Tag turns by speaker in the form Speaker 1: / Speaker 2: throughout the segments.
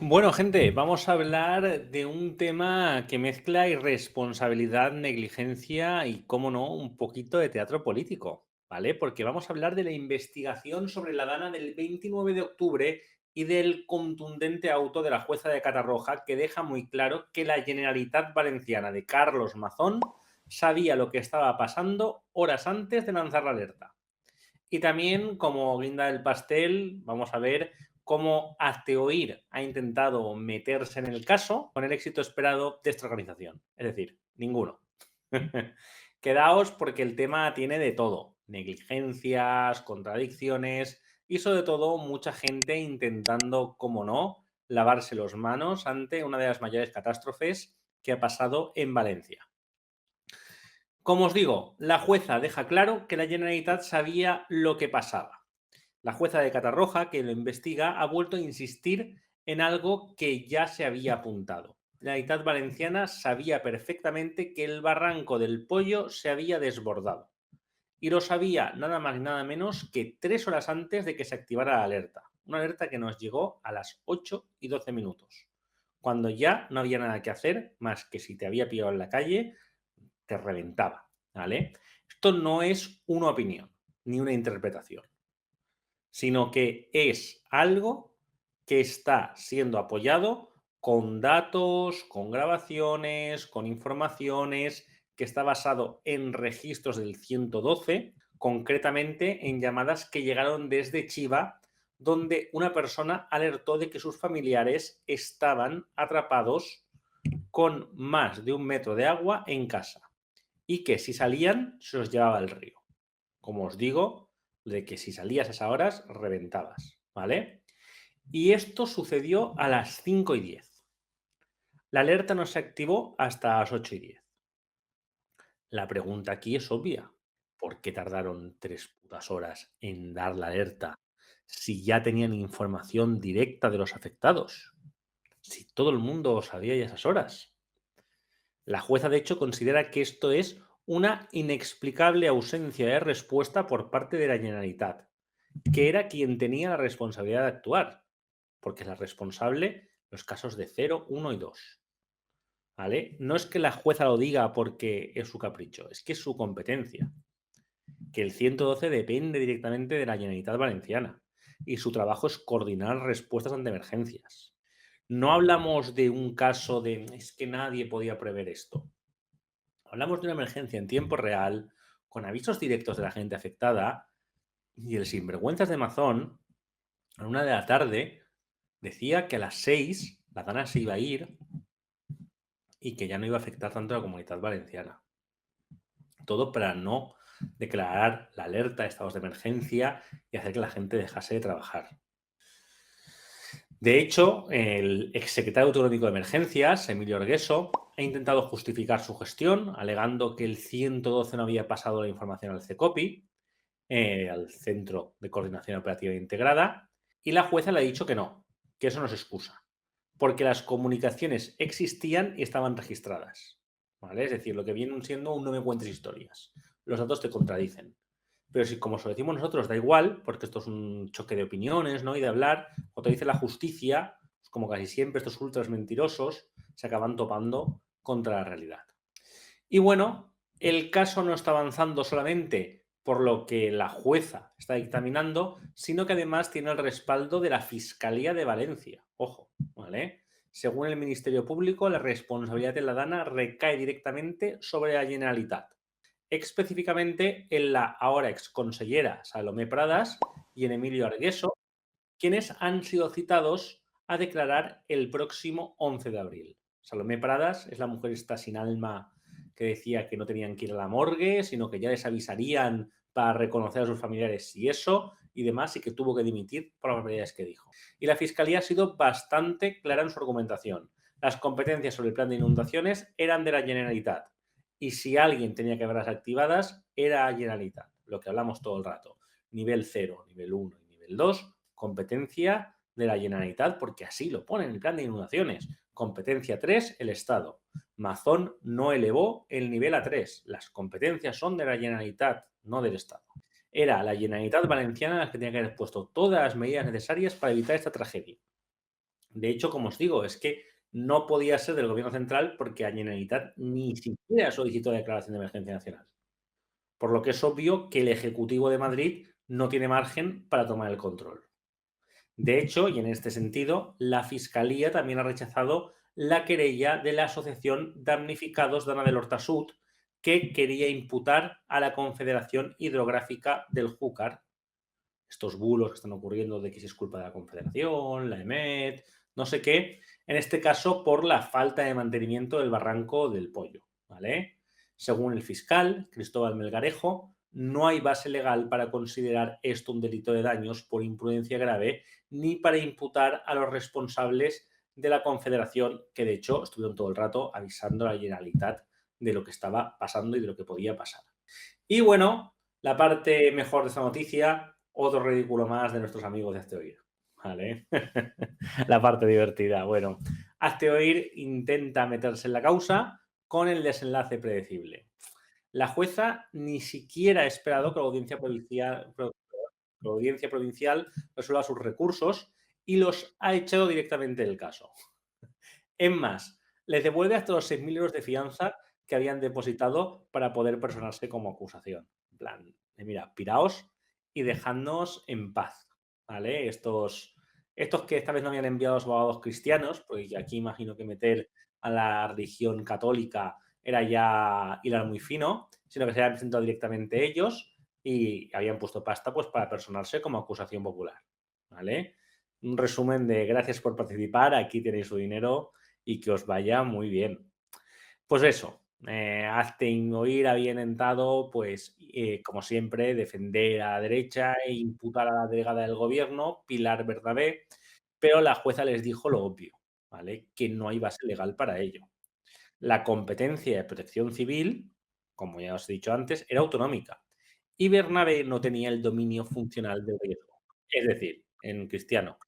Speaker 1: Bueno, gente, vamos a hablar de un tema que mezcla irresponsabilidad, negligencia y, cómo no, un poquito de teatro político, ¿vale? Porque vamos a hablar de la investigación sobre la Dana del 29 de octubre y del contundente auto de la jueza de Catarroja que deja muy claro que la Generalitat Valenciana de Carlos Mazón sabía lo que estaba pasando horas antes de lanzar la alerta. Y también, como guinda del pastel, vamos a ver cómo Azteoir ha intentado meterse en el caso con el éxito esperado de esta organización. Es decir, ninguno. Quedaos porque el tema tiene de todo. Negligencias, contradicciones y sobre todo mucha gente intentando, como no, lavarse las manos ante una de las mayores catástrofes que ha pasado en Valencia. Como os digo, la jueza deja claro que la Generalitat sabía lo que pasaba. La jueza de Catarroja, que lo investiga, ha vuelto a insistir en algo que ya se había apuntado. La Generalitat Valenciana sabía perfectamente que el barranco del Pollo se había desbordado. Y lo sabía nada más y nada menos que 3 horas antes de que se activara la alerta. Una alerta que nos llegó a las 8:12, cuando ya no había nada que hacer más que si te había pillado en la calle, te reventaba, ¿vale? Esto no es una opinión ni una interpretación, sino que es algo que está siendo apoyado con datos, con grabaciones, con informaciones, que está basado en registros del 112, concretamente en llamadas que llegaron desde Chiva, donde una persona alertó de que sus familiares estaban atrapados con más de 1 metro de agua en casa y que si salían se los llevaba el río. Como os digo, de que si salías a esas horas reventabas, ¿vale? Y esto sucedió a las 5:10. La alerta no se activó hasta las 8:10. La pregunta aquí es obvia. ¿Por qué tardaron 3 putas horas en dar la alerta si ya tenían información directa de los afectados? Si todo el mundo sabía ya esas horas. La jueza, de hecho, considera que esto es una inexplicable ausencia de respuesta por parte de la Generalitat, que era quien tenía la responsabilidad de actuar, porque es la responsable en los casos de 0, 1 y 2. ¿Vale? No es que la jueza lo diga porque es su capricho, es que es su competencia. Que el 112 depende directamente de la Generalitat Valenciana y su trabajo es coordinar respuestas ante emergencias. No hablamos de un caso de es que nadie podía prever esto. Hablamos de una emergencia en tiempo real, con avisos directos de la gente afectada, y el sinvergüenzas de Mazón, a la 1 de la tarde, decía que a las 6 la Dana se iba a ir y que ya no iba a afectar tanto a la comunidad valenciana. Todo para no declarar la alerta de estados de emergencia y hacer que la gente dejase de trabajar. De hecho, el exsecretario autonómico de Emergencias, Emilio Argueso, ha intentado justificar su gestión, alegando que el 112 no había pasado la información al CECOPI, al Centro de Coordinación Operativa Integrada, y la jueza le ha dicho que eso no es excusa, porque las comunicaciones existían y estaban registradas. ¿Vale? Es decir, lo que viene siendo un no me cuentes historias. Los datos te contradicen. Pero si, como se lo decimos nosotros, da igual, porque esto es un choque de opiniones, ¿no? Y de hablar, o te dice la justicia, pues como casi siempre estos ultras mentirosos se acaban topando contra la realidad. Y bueno, el caso no está avanzando solamente por lo que la jueza está dictaminando, sino que además tiene el respaldo de la Fiscalía de Valencia. Ojo, ¿vale? Según el Ministerio Público, la responsabilidad de la Dana recae directamente sobre la Generalitat, específicamente en la ahora exconsellera Salomé Pradas y en Emilio Argueso, quienes han sido citados a declarar el próximo 11 de abril. Salomé Pradas es la mujer esta sin alma que decía que no tenían que ir a la morgue, sino que ya les avisarían para reconocer a sus familiares y eso y demás, y que tuvo que dimitir por las barbaridades que dijo. Y la Fiscalía ha sido bastante clara en su argumentación. Las competencias sobre el plan de inundaciones eran de la Generalitat. Y si alguien tenía que verlas activadas, era la Generalitat. Lo que hablamos todo el rato. Nivel 0, nivel 1 y nivel 2, competencia de la Generalitat, porque así lo pone en el plan de inundaciones. Competencia 3, el Estado. Mazón no elevó el nivel a 3. Las competencias son de la Generalitat, no del Estado. Era la Generalitat Valenciana la que tenía que haber puesto todas las medidas necesarias para evitar esta tragedia. De hecho, como os digo, es que no podía ser del Gobierno central porque la Generalitat ni siquiera solicitó declaración de emergencia nacional. Por lo que es obvio que el Ejecutivo de Madrid no tiene margen para tomar el control. De hecho, y en este sentido, la Fiscalía también ha rechazado la querella de la Asociación Damnificados de Ana del Hortasud, que quería imputar a la Confederación Hidrográfica del Júcar estos bulos que están ocurriendo de que si es culpa de la Confederación, la EMET, no sé qué, en este caso por la falta de mantenimiento del barranco del Pollo, ¿vale? Según el fiscal, Cristóbal Melgarejo, no hay base legal para considerar esto un delito de daños por imprudencia grave ni para imputar a los responsables de la Confederación, que de hecho estuvieron todo el rato avisando a la Generalitat de lo que estaba pasando y de lo que podía pasar. Y bueno, la parte mejor de esta noticia, otro ridículo más de nuestros amigos de Hazte Oír. ¿Vale? La parte divertida. Bueno, Hazte Oír intenta meterse en la causa con el desenlace predecible. La jueza ni siquiera ha esperado que la audiencia provincial resuelva sus recursos y los ha echado directamente del caso. Es más, les devuelve hasta los 6.000 euros de fianza que habían depositado para poder personarse como acusación. En plan, mira, piraos y dejadnos en paz, ¿vale? Estos que esta vez no habían enviado a los abogados cristianos, porque aquí imagino que meter a la religión católica era ya hilar muy fino, sino que se habían presentado directamente ellos y habían puesto pasta pues para personarse como acusación popular, ¿vale? Un resumen de gracias por participar, aquí tenéis su dinero y que os vaya muy bien. Pues eso, Hazte Oír había intentado, pues, como siempre, defender a la derecha e imputar a la delegada del gobierno, Pilar Bernabé, pero la jueza les dijo lo obvio, ¿vale? Que no hay base legal para ello. La competencia de protección civil, como ya os he dicho antes, era autonómica y Bernabé no tenía el dominio funcional del riesgo. Es decir, en cristiano,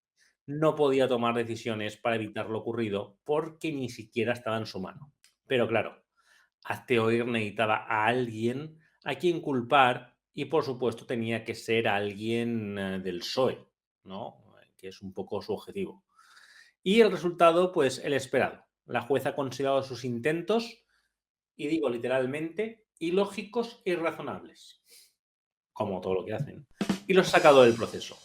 Speaker 1: no podía tomar decisiones para evitar lo ocurrido porque ni siquiera estaba en su mano. Pero claro, Hazte Oír necesitaba a alguien a quien culpar y por supuesto tenía que ser alguien del PSOE, ¿no? Que es un poco su objetivo. Y el resultado, pues el esperado. La jueza ha considerado sus intentos, y digo literalmente, ilógicos e irrazonables, como todo lo que hacen, y los ha sacado del proceso.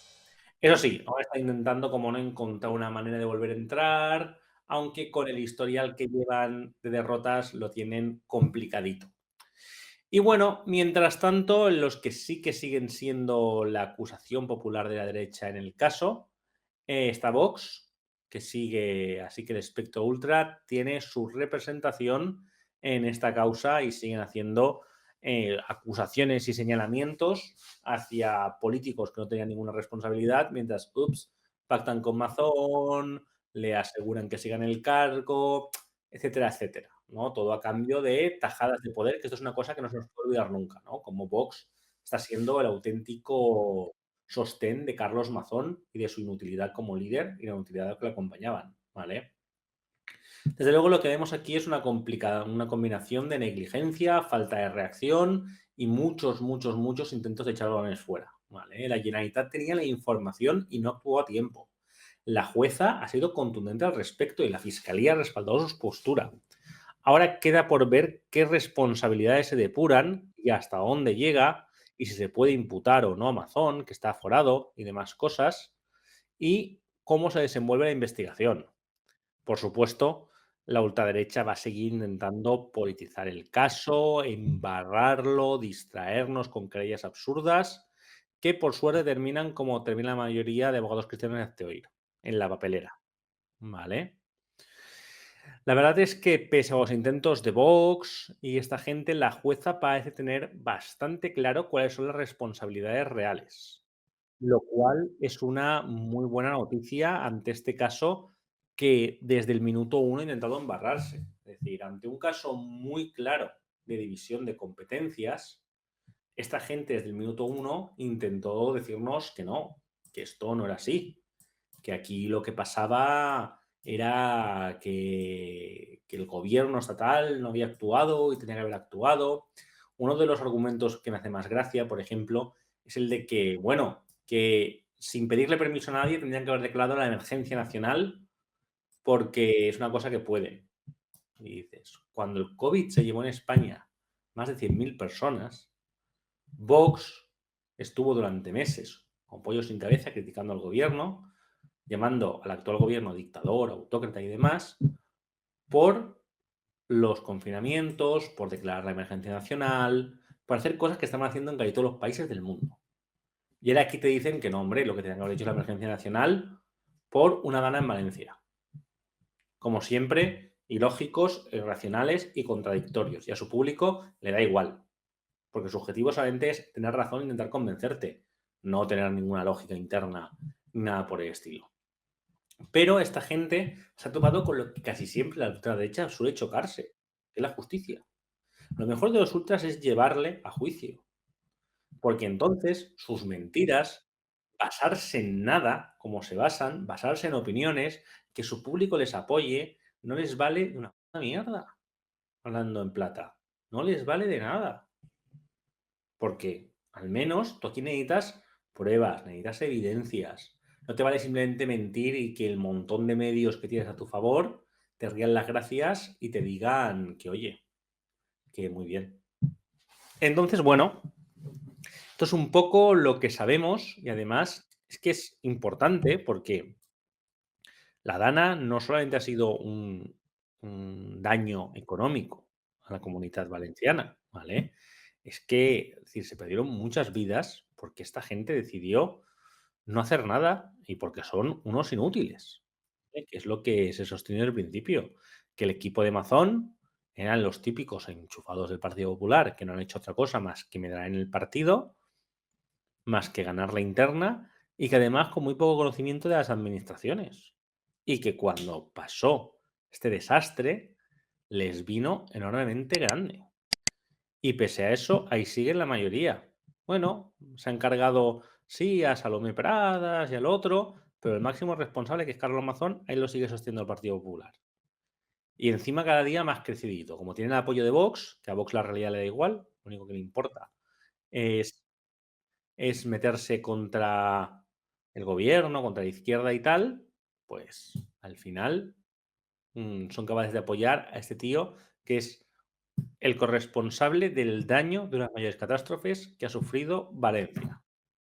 Speaker 1: Eso sí, ahora está intentando como no encontrar una manera de volver a entrar, aunque con el historial que llevan de derrotas lo tienen complicadito. Y bueno, mientras tanto, los que sí que siguen siendo la acusación popular de la derecha en el caso, está Vox, que sigue, así que el espectro ultra tiene su representación en esta causa y siguen haciendo acusaciones y señalamientos hacia políticos que no tenían ninguna responsabilidad, mientras, pactan con Mazón, le aseguran que sigan el cargo, etcétera, etcétera, ¿no? Todo a cambio de tajadas de poder, que esto es una cosa que no se nos puede olvidar nunca, ¿no? Como Vox está siendo el auténtico sostén de Carlos Mazón y de su inutilidad como líder y la inutilidad que le acompañaban, ¿vale? Desde luego lo que vemos aquí es una combinación de negligencia, falta de reacción y muchos, muchos, muchos intentos de echar balones fuera, ¿vale? La Generalitat tenía la información y no actuó a tiempo. La jueza ha sido contundente al respecto y la Fiscalía ha respaldado su postura. Ahora queda por ver qué responsabilidades se depuran y hasta dónde llega y si se puede imputar o no a Amazon, que está aforado y demás cosas, y cómo se desenvuelve la investigación. Por supuesto, la ultraderecha va a seguir intentando politizar el caso, embarrarlo, distraernos con querellas absurdas, que por suerte terminan como termina la mayoría de abogados cristianos en Hazte Oír, en la papelera. ¿Vale? La verdad es que pese a los intentos de Vox y esta gente, la jueza parece tener bastante claro cuáles son las responsabilidades reales, lo cual es una muy buena noticia ante este caso que desde el minuto uno ha intentado embarrarse. Es decir, ante un caso muy claro de división de competencias, esta gente desde el minuto uno intentó decirnos que esto no era así, que aquí lo que pasaba era que el gobierno estatal no había actuado y tenía que haber actuado. Uno de los argumentos que me hace más gracia, por ejemplo, es el de que, bueno, que sin pedirle permiso a nadie tendrían que haber declarado la emergencia nacional porque es una cosa que pueden. Y dices, cuando el COVID se llevó en España más de 100.000 personas, Vox estuvo durante meses con pollo sin cabeza criticando al gobierno, llamando al actual gobierno dictador, autócrata y demás, por los confinamientos, por declarar la emergencia nacional, por hacer cosas que están haciendo en casi todos los países del mundo. Y ahora aquí te dicen que no, hombre, lo que tenían que haber hecho es la emergencia nacional por una gana en Valencia. Como siempre, ilógicos, irracionales y contradictorios. Y a su público le da igual, porque su objetivo solamente es tener razón e intentar convencerte, no tener ninguna lógica interna, nada por el estilo. Pero esta gente se ha topado con lo que casi siempre la ultraderecha suele chocarse, que es la justicia. Lo mejor de los ultras es llevarle a juicio, porque entonces sus mentiras, basarse en nada, como se basan, basarse en opiniones, que su público les apoye, no les vale de una puta mierda, hablando en plata. No les vale de nada. Porque al menos tú aquí necesitas pruebas, necesitas evidencias. No te vale simplemente mentir y que el montón de medios que tienes a tu favor te rían las gracias y te digan que, oye, que muy bien. Entonces, bueno, esto es un poco lo que sabemos y además es que es importante porque la Dana no solamente ha sido un daño económico a la comunidad valenciana, ¿vale? Es que, es decir, se perdieron muchas vidas porque esta gente decidió no hacer nada y porque son unos inútiles, que es lo que se sostiene al principio, que el equipo de Mazón eran los típicos enchufados del Partido Popular que no han hecho otra cosa más que medrar en el partido, más que ganar la interna y que además con muy poco conocimiento de las administraciones. Y que cuando pasó este desastre les vino enormemente grande. Y pese a eso, ahí siguen la mayoría. Bueno, se han cargado, sí, a Salomé Pradas y al otro, pero el máximo responsable, que es Carlos Mazón, ahí lo sigue sosteniendo el Partido Popular. Y encima cada día más crecidito. Como tienen el apoyo de Vox, que a Vox la realidad le da igual, lo único que le importa es meterse contra el gobierno, contra la izquierda y tal, pues al final son capaces de apoyar a este tío que es el corresponsable del daño de unas mayores catástrofes que ha sufrido Valencia.